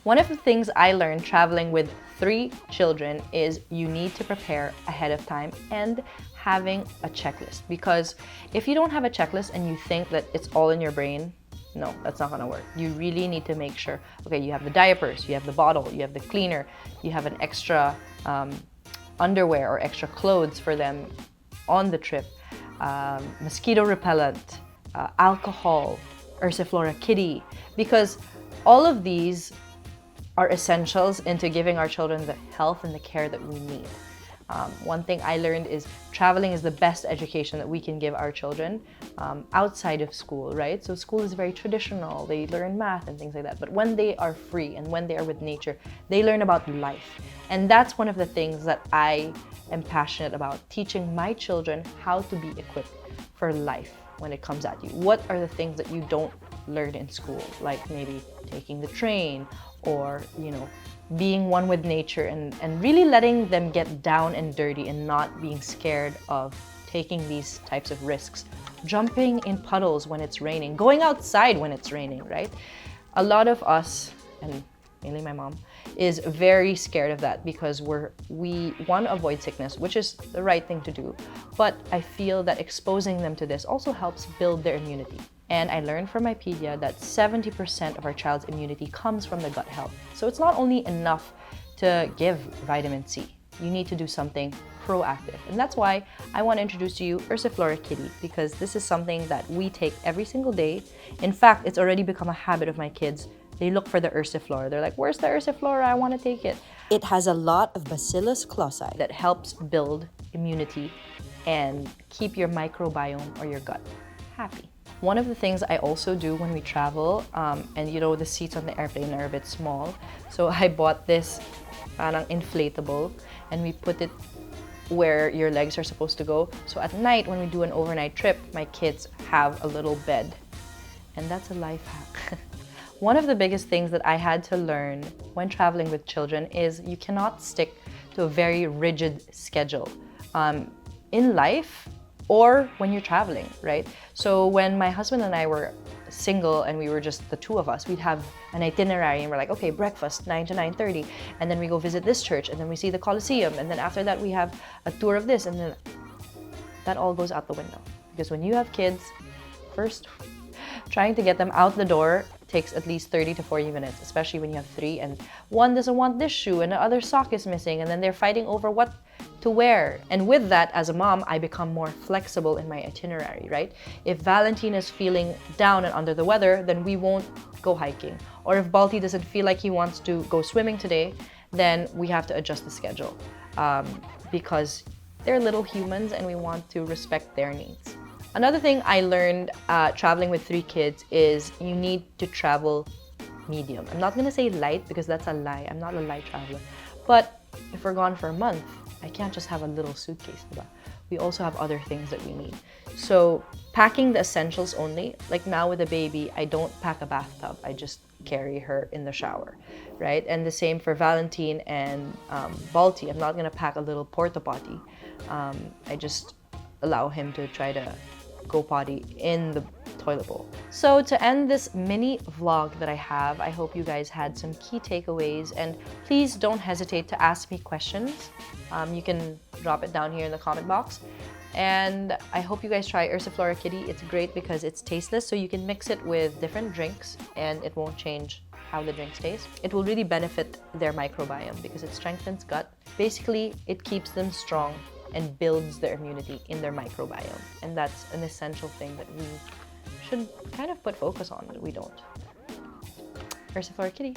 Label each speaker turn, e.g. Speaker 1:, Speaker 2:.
Speaker 1: One of the things I learned traveling with 3 children is you need to prepare ahead of time and having a checklist. Because if you don't have a checklist and you think that it's all in your brain, no, that's not gonna work. You really need to make sure, okay, you have the diapers, you have the bottle, you have the cleaner, you have an extra underwear or extra clothes for them on the trip, mosquito repellent, alcohol, Ursiflora Kitty, because all of these are essentials into giving our children the health and the care that we need. One thing I learned is traveling is the best education that we can give our children outside of school, right? So school is very traditional, they learn math and things like that. But when they are free and when they are with nature, they learn about life. And that's one of the things that I am passionate about, teaching my children how to be equipped for life when it comes at you. What are the things that you don't learn in school? Like maybe taking the train or, being one with nature and really letting them get down and dirty and not being scared of taking these types of risks. Jumping in puddles when it's raining, going outside when it's raining, right? A lot of us, and mainly my mom, is very scared of that because we want to avoid sickness, which is the right thing to do. But I feel that exposing them to this also helps build their immunity. And I learned from my pedia that 70% of our child's immunity comes from the gut health. So it's not only enough to give vitamin C. You need to do something proactive. And that's why I want to introduce to you Ursiflora Kitty, because this is something that we take every single day. In fact, it's already become a habit of my kids. They look for the Ursiflora. They're like, where's the Ursiflora? I want to take it.
Speaker 2: It has a lot of Bacillus clausii
Speaker 1: that helps build immunity and keep your microbiome or your gut happy. One of the things I also do when we travel, and the seats on the airplane are a bit small, so I bought this parang inflatable and we put it where your legs are supposed to go. So at night when we do an overnight trip, my kids have a little bed, and that's a life hack. One of the biggest things that I had to learn when traveling with children is you cannot stick to a very rigid schedule in life or when you're traveling, right? So when my husband and I were single and we were just the two of us, we'd have an itinerary and we're like, okay, breakfast 9 to 9:30, and then we go visit this church, and then we see the Colosseum, and then after that we have a tour of this, and then that all goes out the window. Because when you have kids, first, trying to get them out the door takes at least 30 to 40 minutes, especially when you have 3 and one doesn't want this shoe and the other sock is missing, and then they're fighting over what to wear. And with that, as a mom, I become more flexible in my itinerary, right? If Valentine is feeling down and under the weather, then we won't go hiking. Or if Balti doesn't feel like he wants to go swimming today, then we have to adjust the schedule because they're little humans and we want to respect their needs. Another thing I learned traveling with 3 kids is you need to travel medium. I'm not gonna say light because that's a lie. I'm not a light traveler. But if we're gone for a month, I can't just have a little suitcase, diba? We also have other things that we need. So packing the essentials only, like now with a baby, I don't pack a bathtub. I just carry her in the shower, right? And the same for Valentine and Balti. I'm not gonna pack a little porta potty. I just allow him to try to go potty in the toilet bowl. So to end this mini vlog that I have, I hope you guys had some key takeaways, and please don't hesitate to ask me questions. You can drop it down here in the comment box. And I hope you guys try Ursiflora Kitty. It's great because it's tasteless, so you can mix it with different drinks and it won't change how the drinks taste. It will really benefit their microbiome because it strengthens gut. Basically, it keeps them strong and builds their immunity in their microbiome. And that's an essential thing that we should kind of put focus on, but we don't. Ursiflora Kitty.